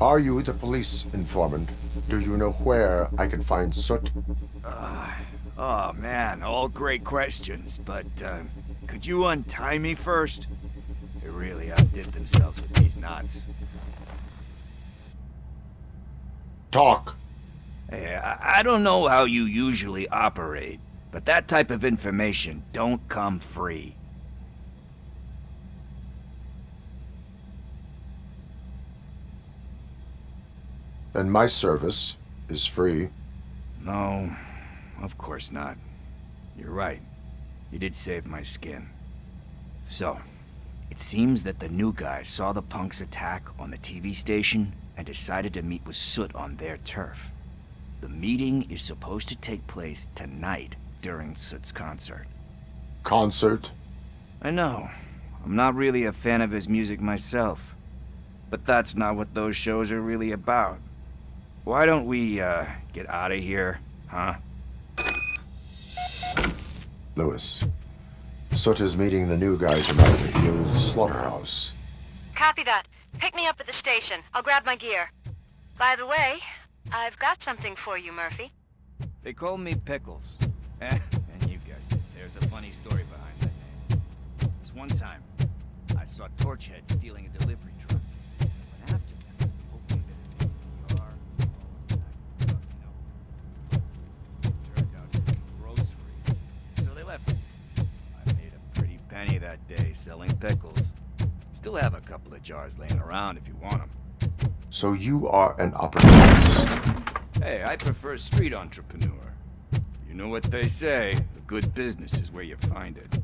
Are you the police informant? Do you know where I can find Soot? Oh man, all great questions, but could you untie me first? They really outdid themselves with these knots. Talk. Hey, I don't know how you usually operate, but that type of information don't come free. And my service is free. No, of course not. You're right. You did save my skin. So, it seems that the new guy saw the punks' attack on the TV station and decided to meet with Soot on their turf. The meeting is supposed to take place tonight during Soot's concert. Concert? I know. I'm not really a fan of his music myself. But that's not what those shows are really about. Why don't we, get out of here, huh? Lewis. Soot is meeting the new guy tonight at the old slaughterhouse. Copy that. Pick me up at the station. I'll grab my gear. By the way, I've got something for you, Murphy. They call me Pickles. And you guessed it. There's a funny story behind that name. This one time, I saw Torchhead stealing a delivery truck. But after that, hoping that an ACR turned out to be groceries. So they left me. I made a pretty penny that day selling pickles. Still have a couple of jars laying around if you want them. So you are an opportunist. Hey, I prefer street entrepreneur. You know what they say, a good business is where you find it.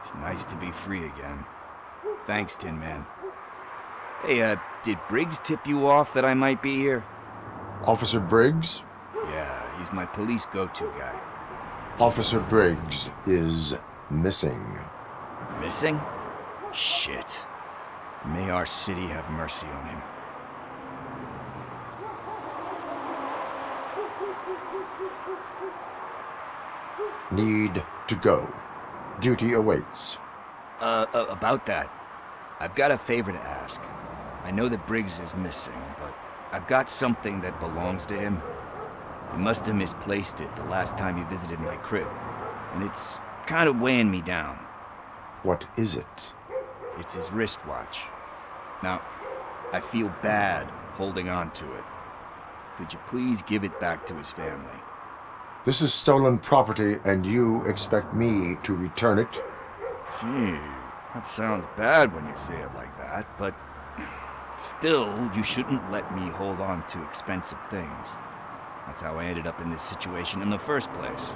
It's nice to be free again. Thanks, Tin Man. Hey, did Briggs tip you off that I might be here? Officer Briggs? Yeah, he's my police go-to guy. Officer Briggs is missing. Missing? Shit. May our city have mercy on him. Need to go. Duty awaits. About that, I've got a favor to ask. I know that Briggs is missing, but I've got something that belongs to him. He must have misplaced it the last time he visited my crib, and it's kind of weighing me down. What is it? It's his wristwatch. Now, I feel bad holding on to it. Could you please give it back to his family? This is stolen property, and you expect me to return it? Gee, that sounds bad when you say it like that, but still, you shouldn't let me hold on to expensive things. That's how I ended up in this situation in the first place.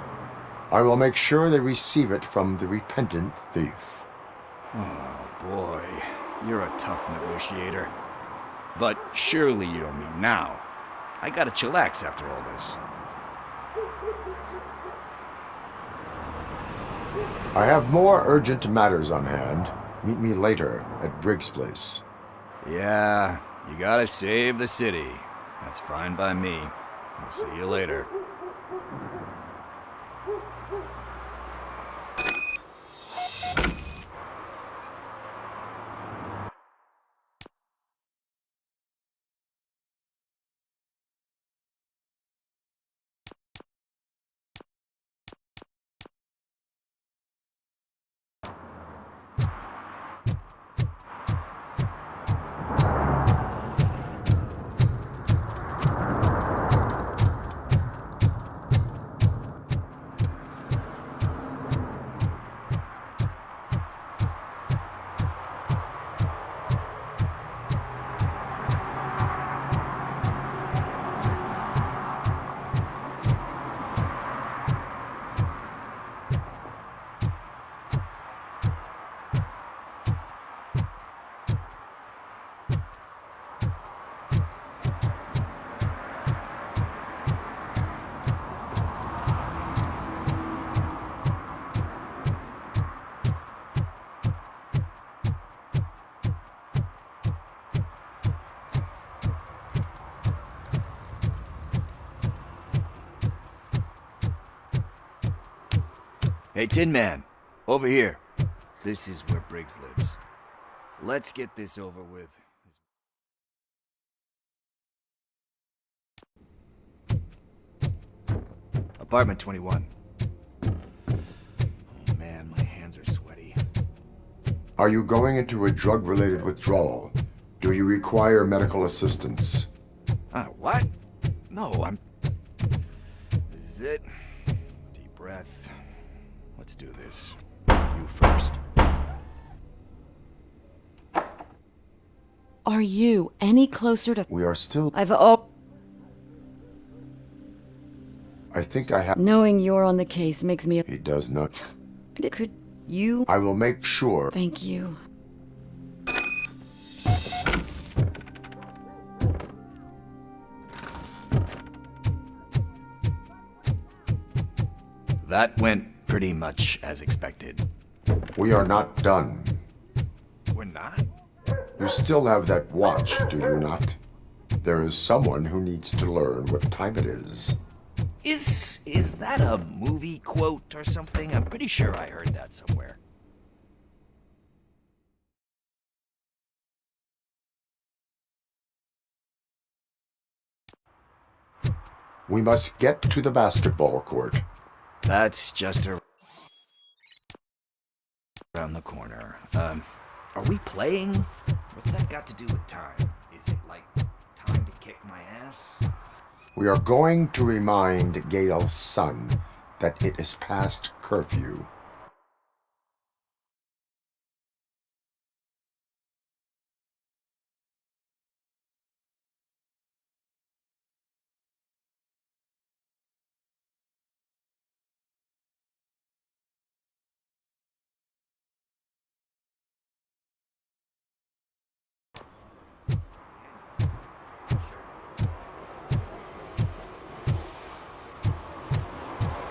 I will make sure they receive it from the repentant thief. Oh boy, you're a tough negotiator. But surely you don't mean now. I gotta chillax after all this. I have more urgent matters on hand. Meet me later at Briggs' place. Yeah, you gotta save the city. That's fine by me. I'll see you later. Hey, Tin Man, over here. This is where Briggs lives. Let's get this over with. Apartment 21. Oh man, my hands are sweaty. Are you going into a drug-related withdrawal? Do you require medical assistance? What? No, I'm... This is it. Deep breath. Let's do this. You first. Are you any closer to... We are still... I think I have... Knowing you're on the case makes me... He does not... Could you... I will make sure... Thank you. That went pretty much as expected. We are not done. We're not? You still have that watch, do you not? There is someone who needs to learn what time it is. Is that a movie quote or something? I'm pretty sure I heard that somewhere. We must get to the basketball court. That's just around the corner. Are we playing? What's that got to do with time? Is it like time to kick my ass? We are going to remind Gale's son that it is past curfew.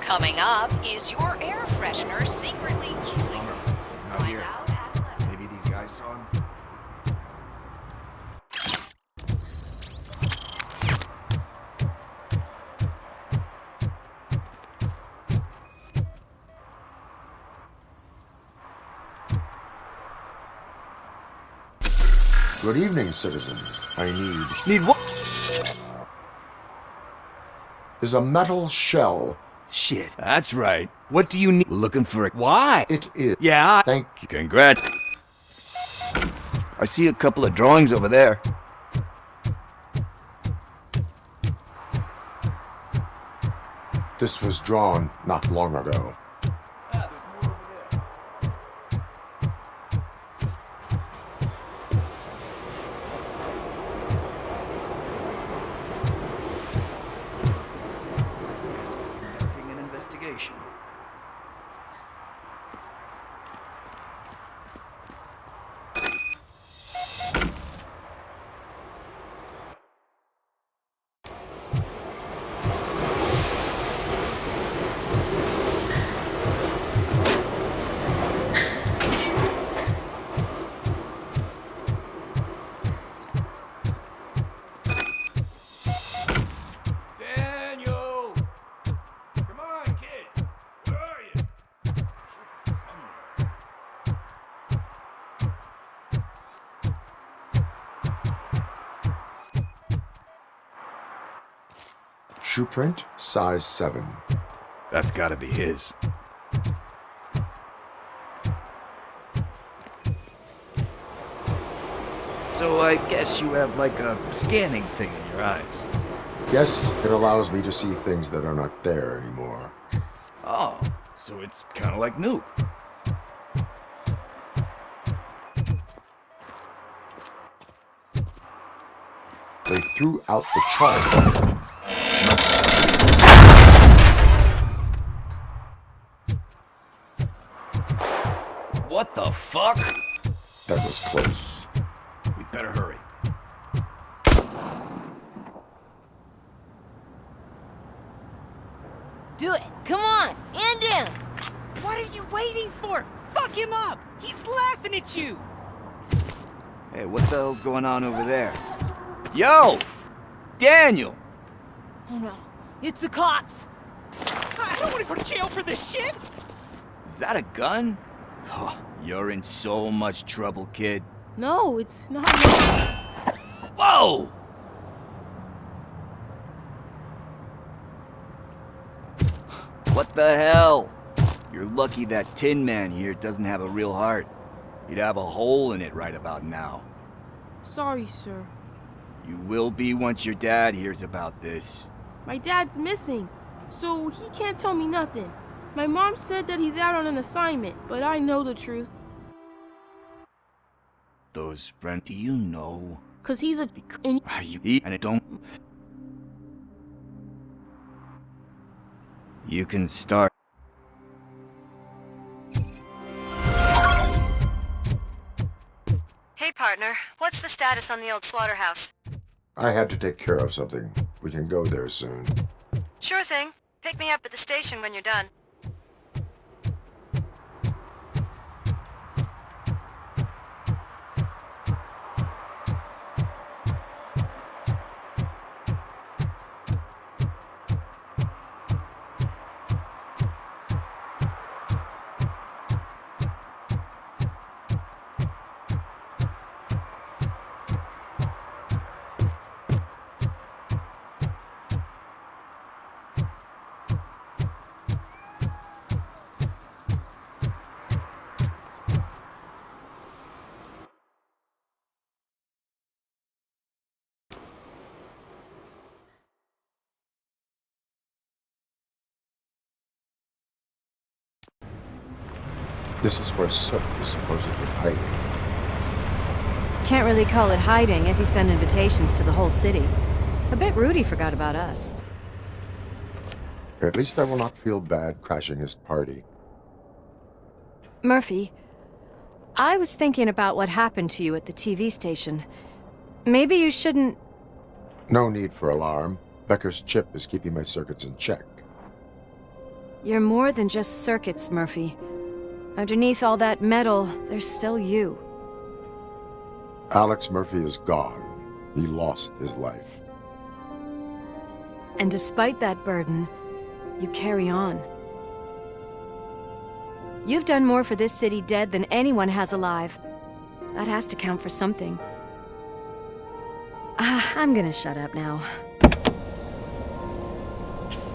Coming up, is your air freshener secretly killing you? He's not here. Find out at 11. Maybe these guys saw him? Good evening, citizens. I Need what? is a metal shell. Shit. That's right. What do you need? We're looking for a... Why? It is. Yeah. Thank you. Congrats. I see a couple of drawings over there. This was drawn not long ago. Guess we're conducting an investigation. Daniel! Come on, kid! Where are you? Should be somewhere. Shoe print, size 7. That's gotta be his. So I guess you have like a scanning thing in your eyes. Yes, it allows me to see things that are not there anymore. Oh, so it's kind of like Nuke. They threw out the chart. What the fuck? That was close. We better hurry. Do it. Come on. And down. What are you waiting for? Fuck him up. He's laughing at you. Hey, what the hell's going on over there? Yo! Daniel! Oh no. It's the cops. I don't want to go to jail for this shit. that a gun? Oh, you're in so much trouble, kid. No, it's not. Whoa! What the hell? You're lucky that Tin Man here doesn't have a real heart. He'd have a hole in it right about now. Sorry, sir. You will be once your dad hears about this. My dad's missing, so he can't tell me nothing. My mom said that he's out on an assignment, but I know the truth. Those friends, do you know? 'Cause he's a... Are you eat and it don't... You can start. Hey, partner. What's the status on the old slaughterhouse? I had to take care of something. We can go there soon. Sure thing. Pick me up at the station when you're done. This is where Sook is supposedly hiding. Can't really call it hiding if he sent invitations to the whole city. A bit rude he forgot about us. At least I will not feel bad crashing his party. Murphy, I was thinking about what happened to you at the TV station. Maybe you shouldn't... No need for alarm. Becker's chip is keeping my circuits in check. You're more than just circuits, Murphy. Underneath all that metal, there's still you. Alex Murphy is gone. He lost his life. And despite that burden, you carry on. You've done more for this city dead than anyone has alive. That has to count for something. I'm gonna shut up now.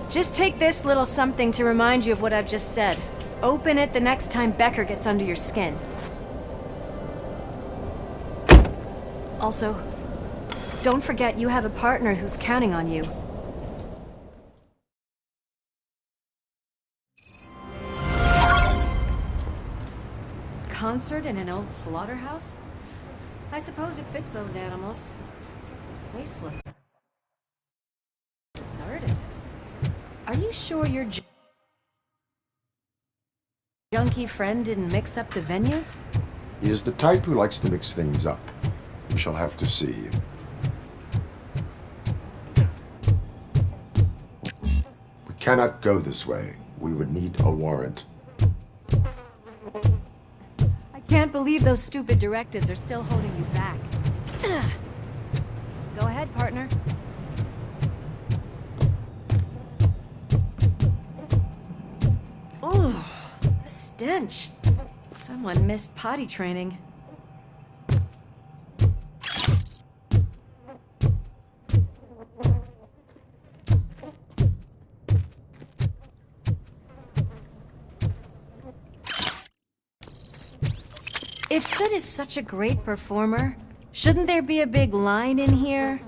Just take this little something to remind you of what I've just said. Open it the next time Becker gets under your skin. Also, don't forget you have a partner who's counting on you. Concert in an old slaughterhouse? I suppose it fits those animals. The place looks deserted. Are you sure your junkie friend didn't mix up the venues? He is the type who likes to mix things up. We shall have to see. We cannot go this way. We would need a warrant. I can't believe those stupid directives are still holding you back. Go ahead, partner. Oh, the stench. Someone missed potty training. If Sid is such a great performer, shouldn't there be a big line in here?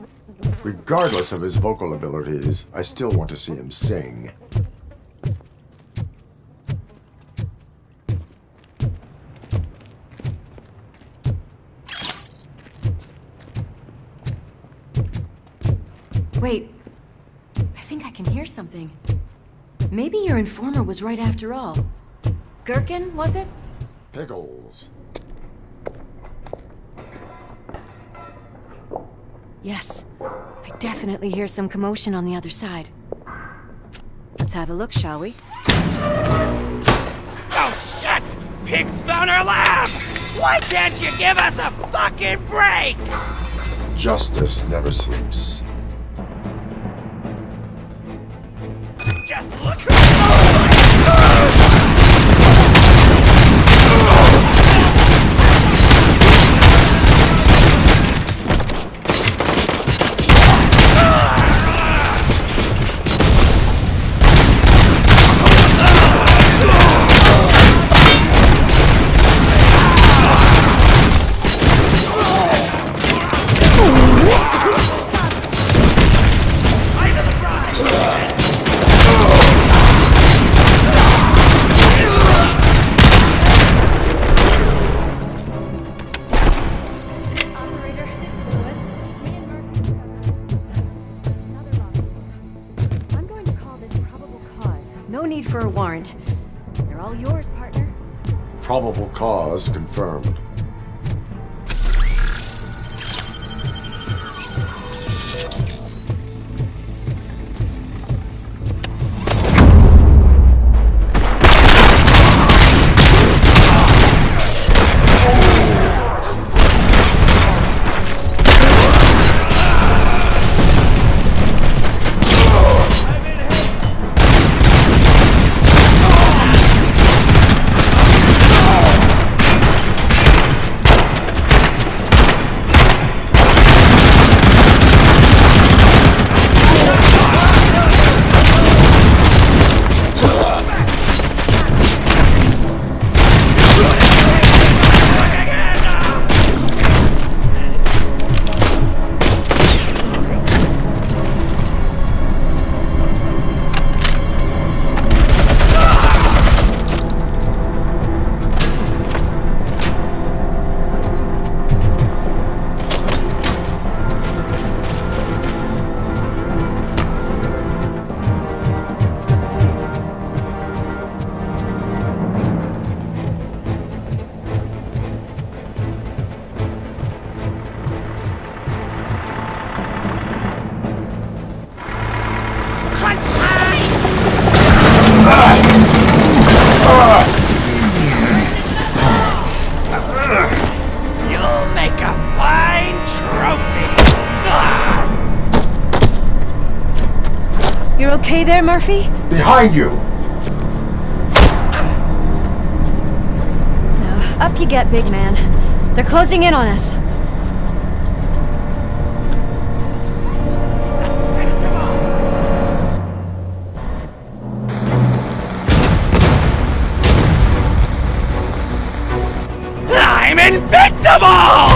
Regardless of his vocal abilities, I still want to see him sing. Wait, I think I can hear something. Maybe your informer was right after all. Gherkin, was it? Pickles. Yes, I definitely hear some commotion on the other side. Let's have a look, shall we? Oh shit! Pig found our lab! Why can't you give us a fucking break? Justice never sleeps. Just look. Oh my God! need for a warrant. They're all yours, partner. Probable cause confirmed. You'll make a fine trophy! You're okay there, Murphy? Behind you! No. Up you get, big man. They're closing in on us. I'm invincible!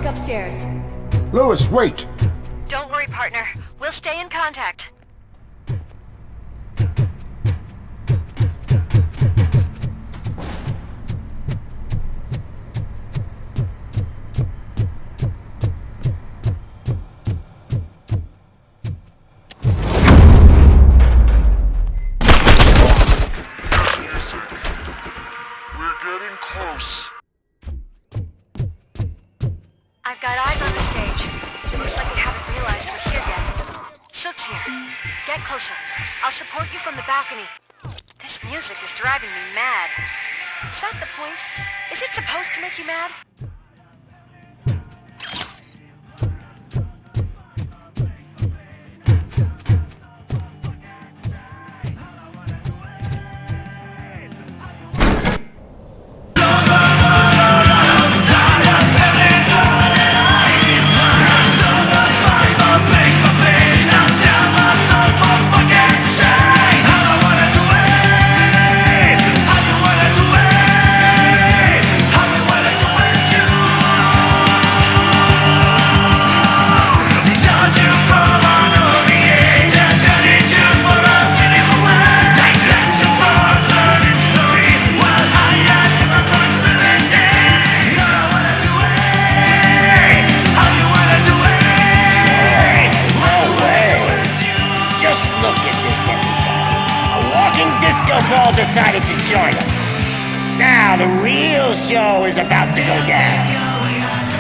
Upstairs. Lewis, wait! Don't worry, partner. We'll stay in contact. We're getting close. I've got eyes on the stage. Looks like they haven't realized we're here yet. Sook's here. Get closer. I'll support you from the balcony. This music is driving me mad. Is that the point? Is it supposed to make you mad? join us. Now the real show is about to go down.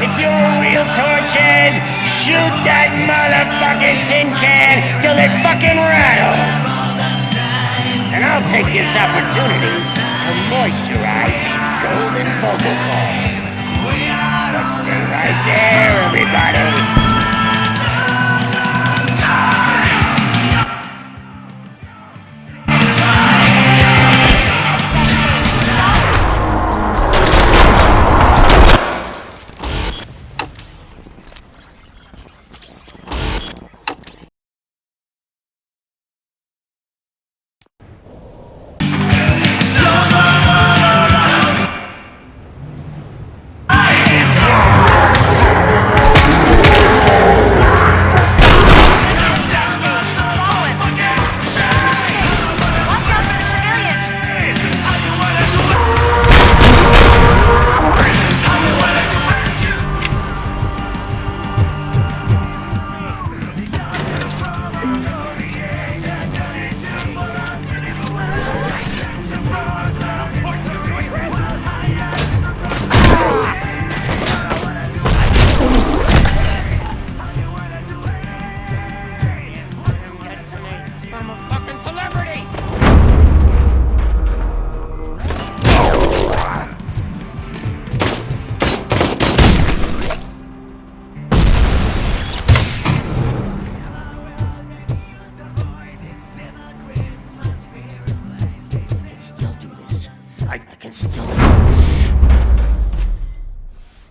If you're a real torchhead, shoot that motherfucking tin can till it fucking rattles. And I'll take this opportunity to moisturize these golden vocal cords. But stay right there, everybody.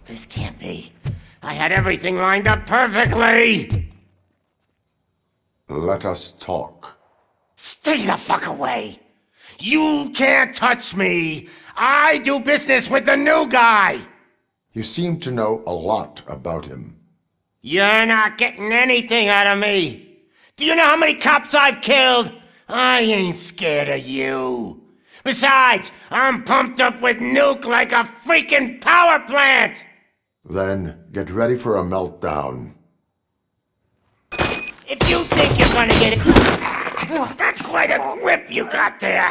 This can't be. I had everything lined up perfectly! Let us talk. Stay the fuck away! You can't touch me! I do business with the new guy! You seem to know a lot about him. You're not getting anything out of me! Do you know how many cops I've killed? I ain't scared of you. Besides, I'm pumped up with nuke like a freaking power plant! Then get ready for a meltdown. If you think you're gonna get it... That's quite a grip you got there!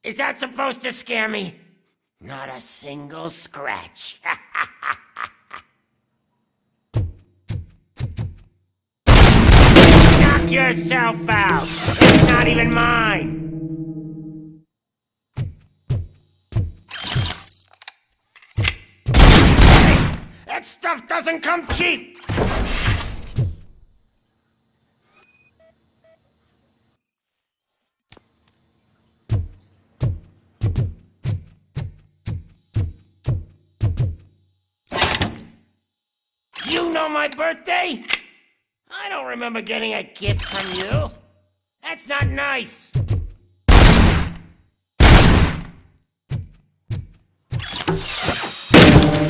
Is that supposed to scare me? Not a single scratch. Knock yourself out. It's not even mine. That stuff doesn't come cheap. You know my birthday? I don't remember getting a gift from you. That's not nice.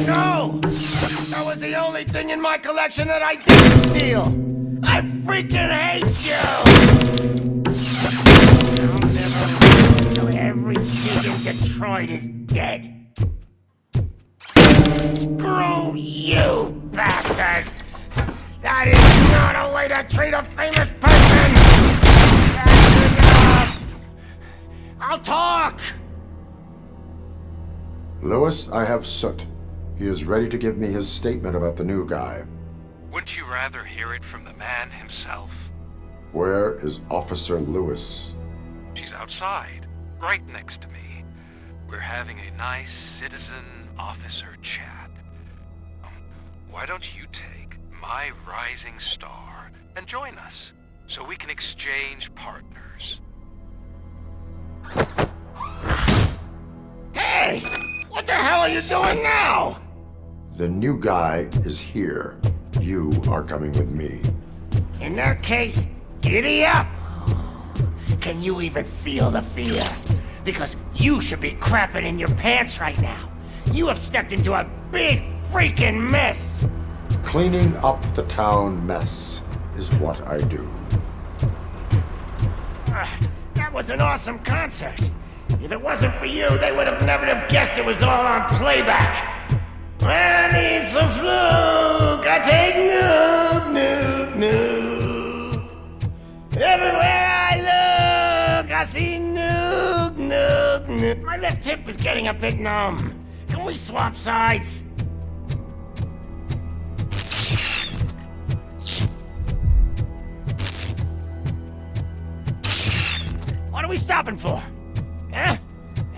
No! That was the only thing in my collection that I didn't steal! I freaking hate you! I'll never rest until every pig in Detroit is dead. Screw you, bastard! That is not a way to treat a famous person! That's enough! I'll talk! Lewis, I have Soot. He is ready to give me his statement about the new guy. Wouldn't you rather hear it from the man himself? Where is Officer Lewis? She's outside, right next to me. We're having a nice citizen-officer chat. why don't you take my rising star and join us so we can exchange partners? Hey! What the hell are you doing now? The new guy is here. You are coming with me. In that case, giddy up! Can you even feel the fear? Because you should be crapping in your pants right now. You have stepped into a big freaking mess! Cleaning up the town mess is what I do. That was an awesome concert. If it wasn't for you, they would have never have guessed it was all on playback. When I need some fluke, I take nuke, nuke, nuke. Everywhere I look, I see nuke, nuke, nuke. My left hip is getting a bit numb. Can we swap sides? What are we stopping for? Huh?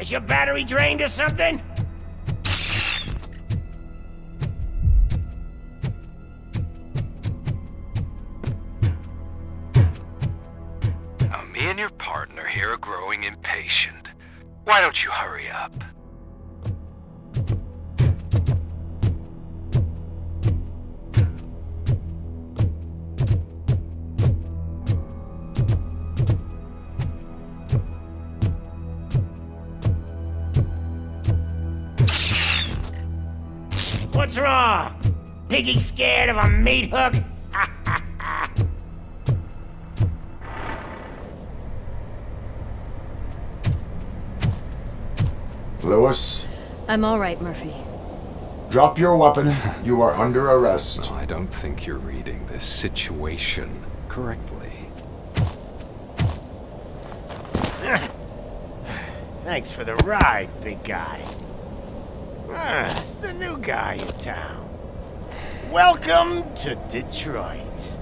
Is your battery drained or something? Now, me and your partner here are growing impatient. Why don't you hurry up? What's wrong? Piggy scared of a meat hook? Lewis, I'm all right, Murphy. drop your weapon. You are under arrest. I don't think you're reading this situation correctly. Thanks for the ride, big guy. It's the new guy in town. Welcome to Detroit.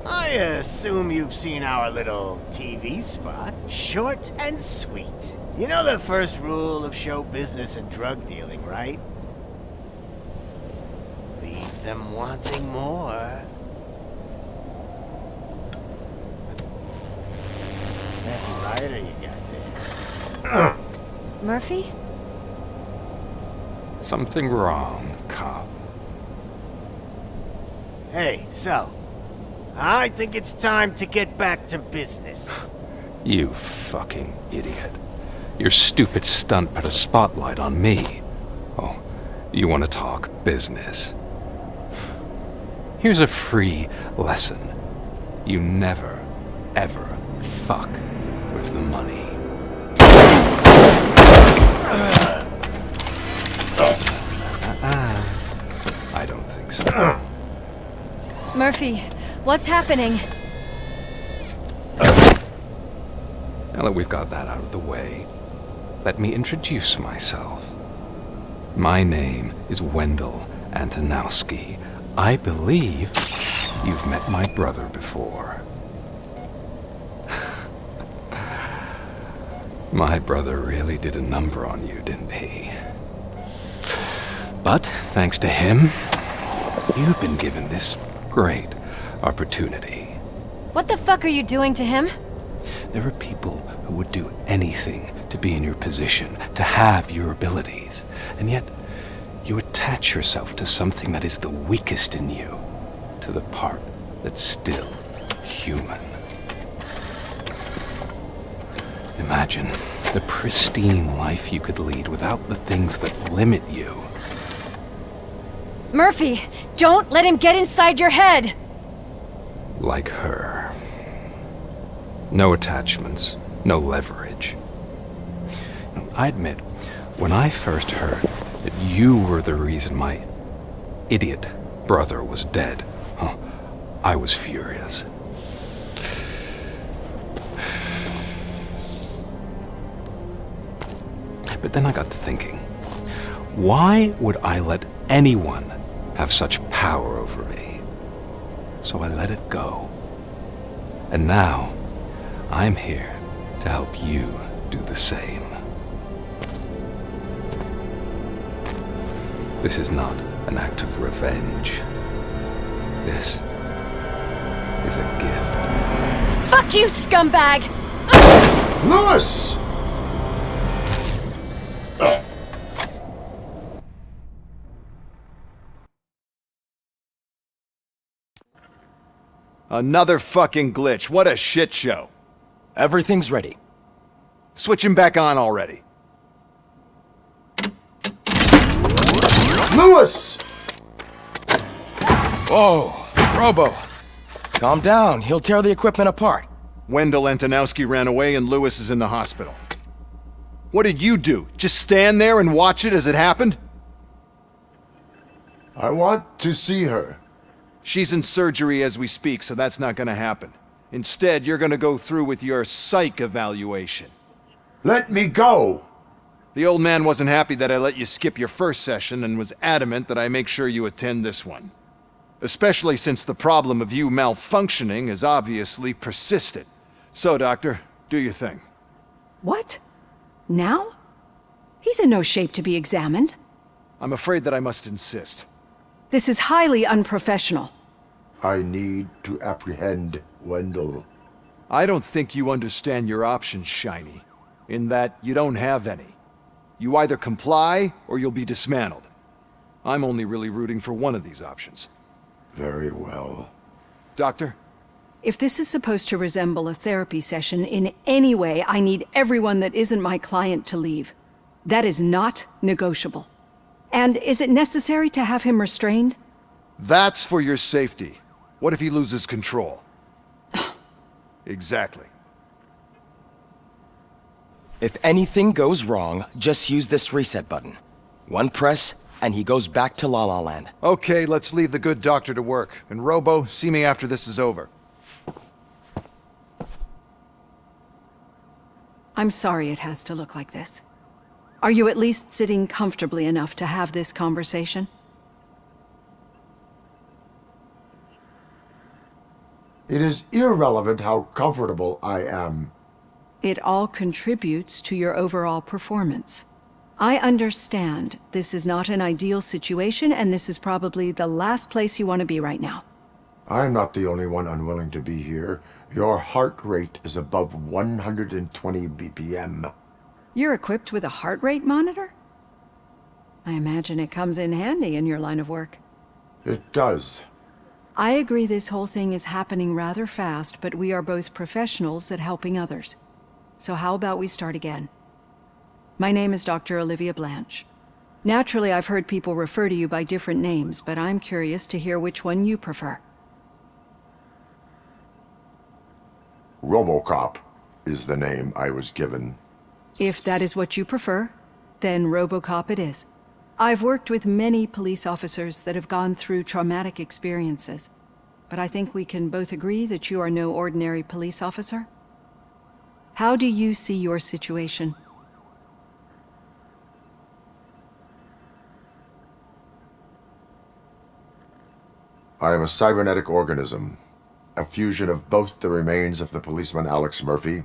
I assume you've seen our little TV spot. Short and sweet. You know the first rule of show business and drug dealing, right? Leave them wanting more. That's a lighter you got there. Murphy? Something wrong, cop. Hey, so, I think it's time to get back to business. You fucking idiot. Your stupid stunt put a spotlight on me. Oh, you want to talk business? Here's a free lesson. You never, ever fuck with the money. I don't think so. Murphy, what's happening? Now that we've got that out of the way, let me introduce myself. My name is Wendell Antonowski. I believe you've met my brother before. My brother really did a number on you, didn't he? But thanks to him, you've been given this great opportunity. What the fuck are you doing to him? There are people who would do anything to be in your position, to have your abilities, and yet you attach yourself to something that is the weakest in you, to the part that's still human. Imagine the pristine life you could lead without the things that limit you. Murphy, don't let him get inside your head! Like her. No attachments, no leverage. I admit, when I first heard that you were the reason my idiot brother was dead, I was furious. But then I got to thinking, why would I let anyone have such power over me? So I let it go. And now, I'm here to help you do the same. This is not an act of revenge. This is a gift. Fuck you, scumbag! Lewis! Another fucking glitch. What a shit show. Everything's ready. Switch him back on already. Lewis! Whoa, Robo. Calm down. He'll tear the equipment apart. Wendell Antonowski ran away and Lewis is in the hospital. What did you do? Just stand there and watch it as it happened? I want to see her. She's in surgery as we speak, so that's not gonna happen. Instead, you're gonna go through with your psych evaluation. Let me go! The old man wasn't happy that I let you skip your first session and was adamant that I make sure you attend this one. Especially since the problem of you malfunctioning has obviously persisted. So, Doctor, do your thing. What? Now? He's in no shape to be examined. I'm afraid that I must insist. This is highly unprofessional. I need to apprehend Wendell. I don't think you understand your options, Shiny. In that you don't have any. You either comply or you'll be dismantled. I'm only really rooting for one of these options. Very well. Doctor? If this is supposed to resemble a therapy session in any way, I need everyone that isn't my client to leave. That is not negotiable. And is it necessary to have him restrained? That's for your safety. What if he loses control? Exactly. If anything goes wrong, just use this reset button. One press, and he goes back to La La Land. Okay, let's leave the good doctor to work. And Robo, see me after this is over. I'm sorry it has to look like this. Are you at least sitting comfortably enough to have this conversation? It is irrelevant how comfortable I am. It all contributes to your overall performance. I understand this is not an ideal situation, and this is probably the last place you want to be right now. I'm not the only one unwilling to be here. Your heart rate is above 120 BPM. You're equipped with a heart rate monitor? I imagine it comes in handy in your line of work. It does. I agree this whole thing is happening rather fast, but we are both professionals at helping others. So how about we start again? My name is Dr. Olivia Blanche. Naturally, I've heard people refer to you by different names, but I'm curious to hear which one you prefer. Robocop is the name I was given. If that is what you prefer, then Robocop it is. I've worked with many police officers that have gone through traumatic experiences, but I think we can both agree that you are no ordinary police officer. How do you see your situation? I am a cybernetic organism, a fusion of both the remains of the policeman Alex Murphy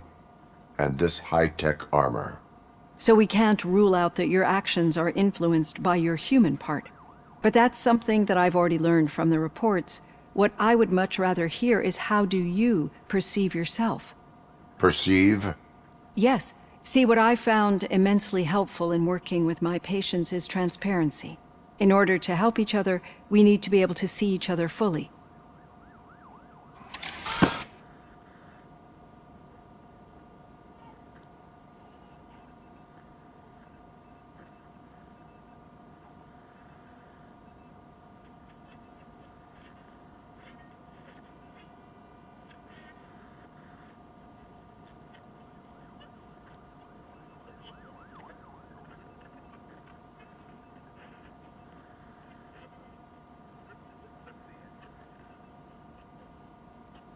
and this high-tech armor. So we can't rule out that your actions are influenced by your human part. But that's something that I've already learned from the reports. What I would much rather hear is how do you perceive yourself? Perceive? Yes. See, what I found immensely helpful in working with my patients is transparency. In order to help each other, we need to be able to see each other fully.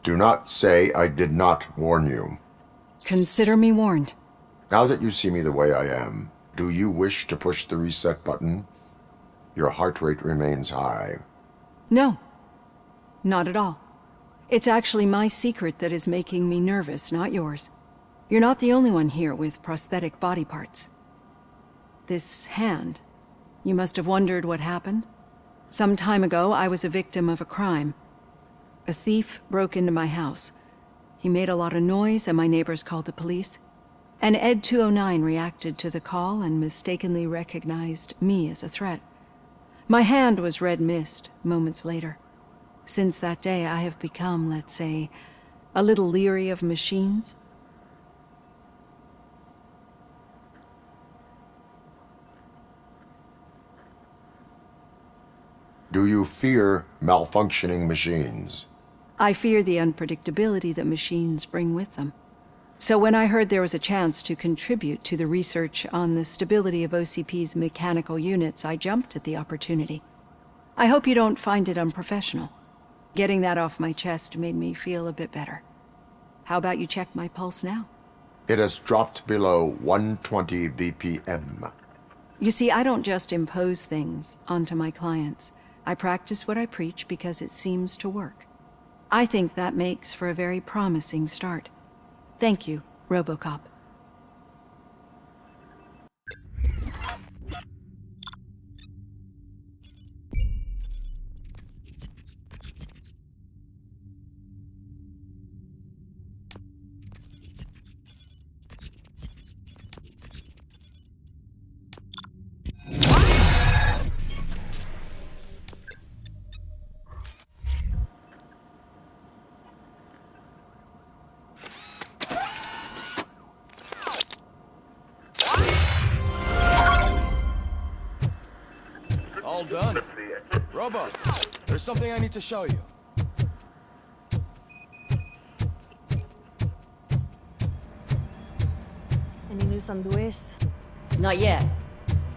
Do not say I did not warn you. Consider me warned. Now that you see me the way I am, do you wish to push the reset button? Your heart rate remains high. No. Not at all. It's actually my secret that is making me nervous, not yours. You're not the only one here with prosthetic body parts. This hand, you must have wondered what happened. Some time ago, I was a victim of a crime. A thief broke into my house. He made a lot of noise, and my neighbors called the police. And Ed 209 reacted to the call and mistakenly recognized me as a threat. My hand was red mist moments later. Since that day, I have become, let's say, a little leery of machines. Do you fear malfunctioning machines? I fear the unpredictability that machines bring with them. So when I heard there was a chance to contribute to the research on the stability of OCP's mechanical units, I jumped at the opportunity. I hope you don't find it unprofessional. Getting that off my chest made me feel a bit better. How about you check my pulse now? It has dropped below 120 BPM. You see, I don't just impose things onto my clients. I practice what I preach because it seems to work. I think that makes for a very promising start. Thank you, Robocop. All done. Robo, there's something I need to show you. Any news on Luis? Not yet.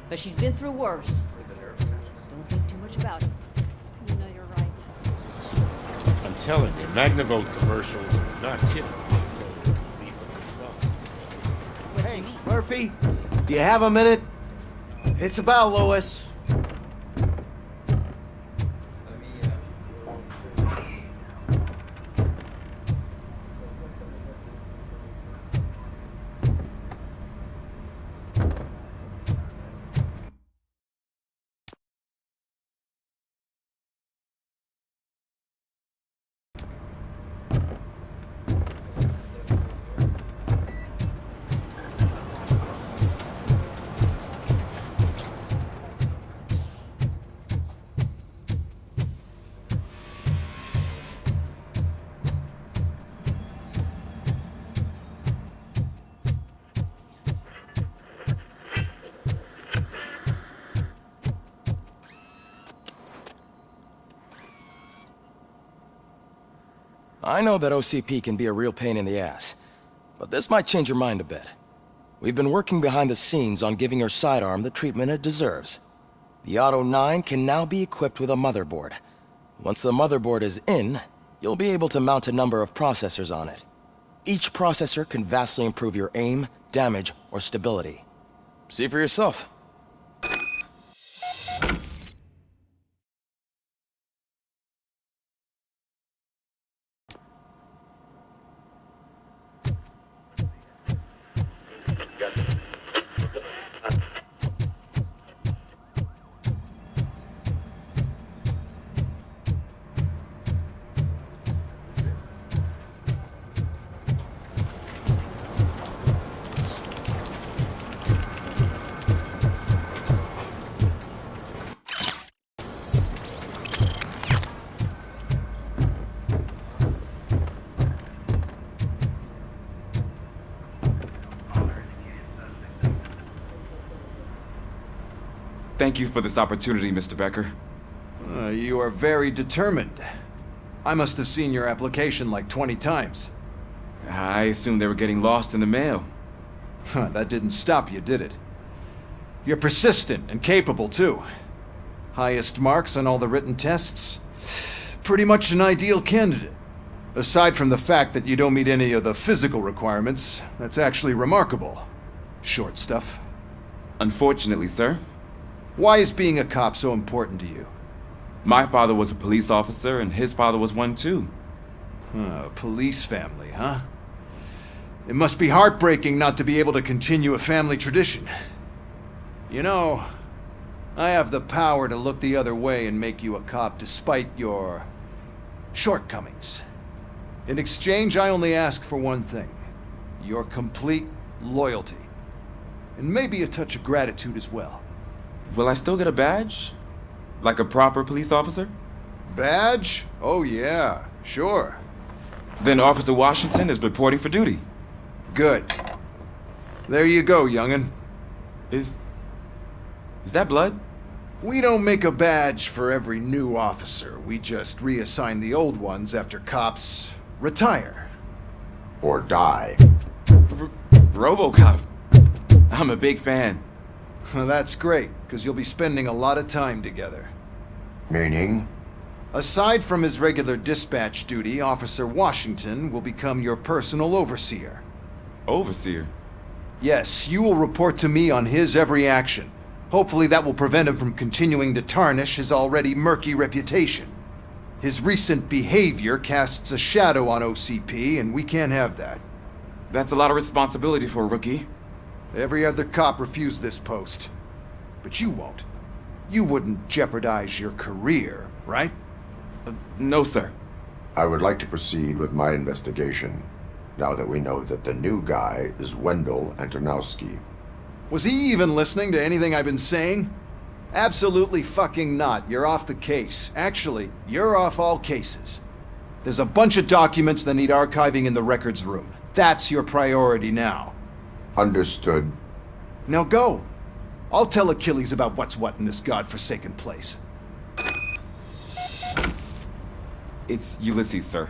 But she's been through worse. Don't think too much about it. You know you're right. I'm telling you, Magnavolt commercials are not kidding when they say lethal response. What do you mean? Murphy, do you have a minute? It's about Lois. I know that OCP can be a real pain in the ass, but this might change your mind a bit. We've been working behind the scenes on giving your sidearm the treatment it deserves. The Auto 9 can now be equipped with a motherboard. Once the motherboard is in, you'll be able to mount a number of processors on it. Each processor can vastly improve your aim, damage, or stability. See for yourself. Thank you for this opportunity, Mr. Becker. You are very determined. I must have seen your application like 20 times. I assumed they were getting lost in the mail. That didn't stop you, did it? You're persistent and capable, too. Highest marks on all the written tests. Pretty much an ideal candidate. Aside from the fact that you don't meet any of the physical requirements, that's actually remarkable. Short stuff. Unfortunately, sir. Why is being a cop so important to you? My father was a police officer, and his father was one too. A police family, huh? It must be heartbreaking not to be able to continue a family tradition. You know, I have the power to look the other way and make you a cop despite your shortcomings. In exchange, I only ask for one thing. Your complete loyalty. And maybe a touch of gratitude as well. Will I still get a badge? Like a proper police officer? Badge? Oh yeah, sure. Then Officer Washington is reporting for duty. Good. There you go, young'un. Is that blood? We don't make a badge for every new officer. We just reassign the old ones after cops retire. Or die. Robocop. I'm a big fan. Well, that's great, because you'll be spending a lot of time together. Meaning? Aside from his regular dispatch duty, Officer Washington will become your personal overseer. Overseer? Yes, you will report to me on his every action. Hopefully that will prevent him from continuing to tarnish his already murky reputation. His recent behavior casts a shadow on OCP, and we can't have that. That's a lot of responsibility for a rookie. Every other cop refused this post. But you won't. You wouldn't jeopardize your career, right? No, sir. I would like to proceed with my investigation, now that we know that the new guy is Wendell Antonowski. Was he even listening to anything I've been saying? Absolutely fucking not. You're off the case. Actually, you're off all cases. There's a bunch of documents that need archiving in the records room. That's your priority now. Understood. Now go. I'll tell Achilles about what's what in this godforsaken place. It's Ulysses, sir.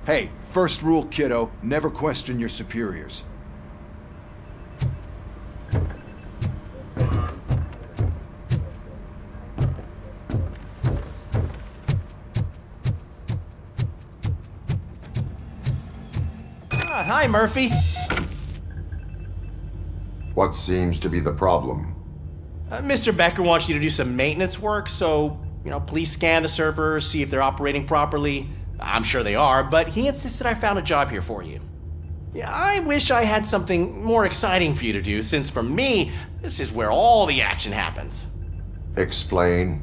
Hey, first rule, kiddo, never question your superiors. Hi, Murphy. What seems to be the problem? Mr. Becker wants you to do some maintenance work, so, please scan the servers, see if they're operating properly. I'm sure they are, but he insisted I found a job here for you. Yeah, I wish I had something more exciting for you to do, since for me, this is where all the action happens. Explain.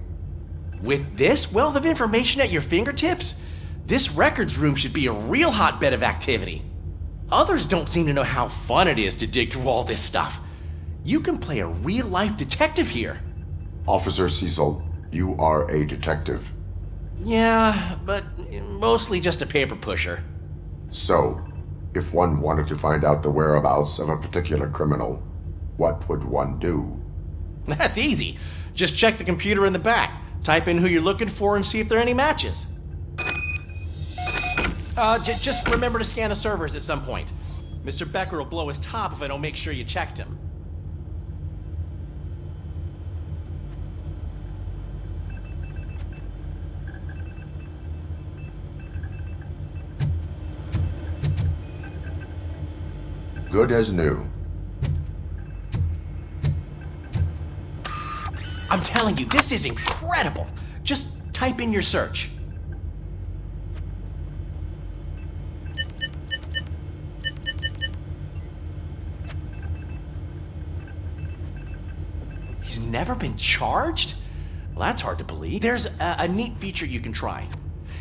With this wealth of information at your fingertips, this records room should be a real hotbed of activity. Others don't seem to know how fun it is to dig through all this stuff. You can play a real-life detective here. Officer Cecil, you are a detective. Yeah, but mostly just a paper pusher. So, if one wanted to find out the whereabouts of a particular criminal, what would one do? That's easy. Just check the computer in the back, type in who you're looking for, and see if there are any matches. Just remember to scan the servers at some point. Mr. Becker will blow his top if I don't make sure you checked him. Good as new. I'm telling you, this is incredible. Just type in your search. He's never been charged? Well, that's hard to believe. There's a neat feature you can try.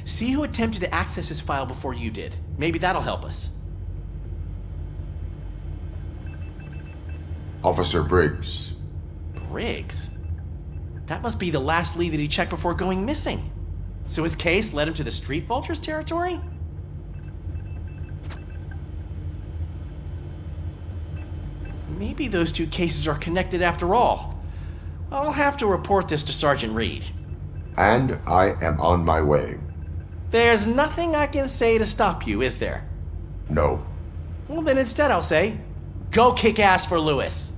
See who attempted to access his file before you did. Maybe that'll help us. Officer Briggs. Briggs? That must be the last lead that he checked before going missing. So his case led him to the Street Vultures territory? Maybe those two cases are connected after all. I'll have to report this to Sergeant Reed. And I am on my way. There's nothing I can say to stop you, is there? No. Well, then instead I'll say, go kick ass for Lewis.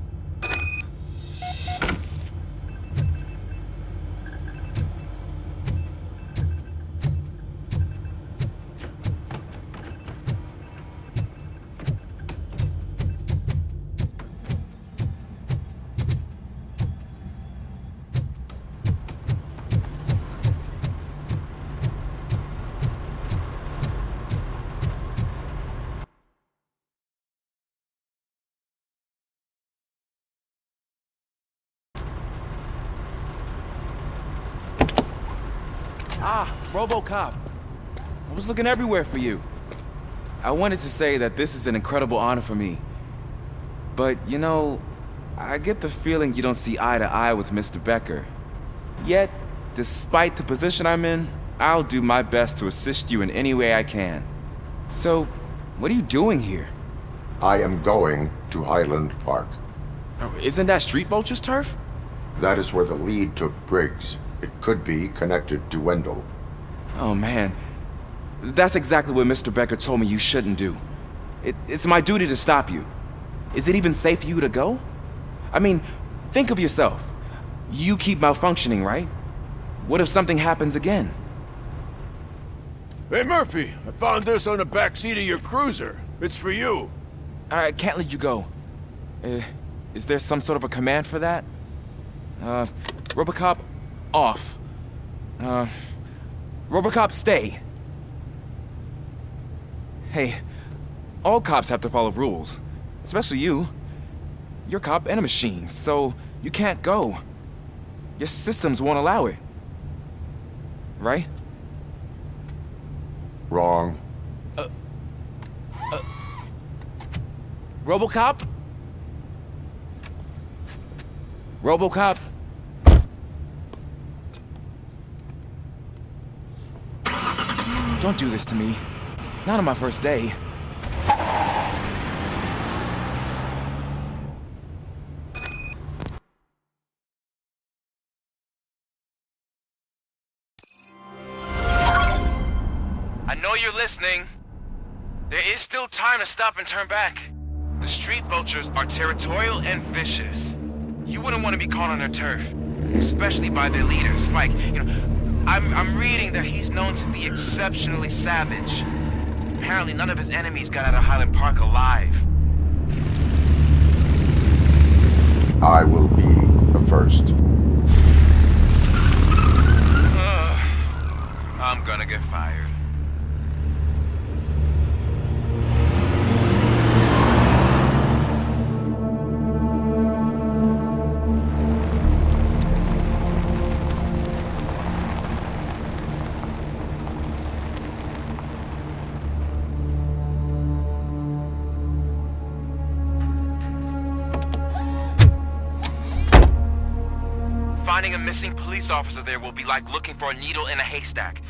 Ah, Robocop. I was looking everywhere for you. I wanted to say that this is an incredible honor for me. But, you know, I get the feeling you don't see eye to eye with Mr. Becker. Yet, despite the position I'm in, I'll do my best to assist you in any way I can. So, what are you doing here? I am going to Highland Park. Oh, isn't that Street Vulture's turf? That is where the lead took Briggs. It could be connected to Wendell. Oh, man. That's exactly what Mr. Becker told me you shouldn't do. It's my duty to stop you. Is it even safe for you to go? I mean, think of yourself. You keep malfunctioning, right? What if something happens again? Hey, Murphy, I found this on the back seat of your cruiser. It's for you. I can't let you go. Is there some sort of a command for that? Robocop, off. Robocop, stay. Hey, all cops have to follow rules. Especially you. You're a cop and a machine, so you can't go. Your systems won't allow it. Right? Wrong. Robocop? Robocop? Don't do this to me. Not on my first day. I know you're listening. There is still time to stop and turn back. The street vultures are territorial and vicious. You wouldn't want to be caught on their turf, especially by their leader, Spike. You know, I'm reading that he's known to be exceptionally savage. Apparently none of his enemies got out of Highland Park alive. I will be the first. I'm gonna get fired. Finding a missing police officer there will be like looking for a needle in a haystack.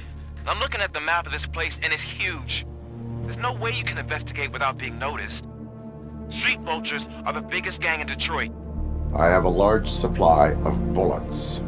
I'm looking at the map of this place and it's huge. There's no way you can investigate without being noticed. Street vultures are the biggest gang in Detroit. I have a large supply of bullets.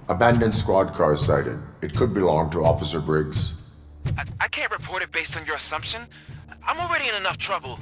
Abandoned squad car sighted. It could belong to Officer Briggs. I can't report it based on your assumption. I'm already in enough trouble.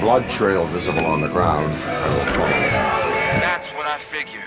Blood trail visible on the ground. I will follow. That's what I figured.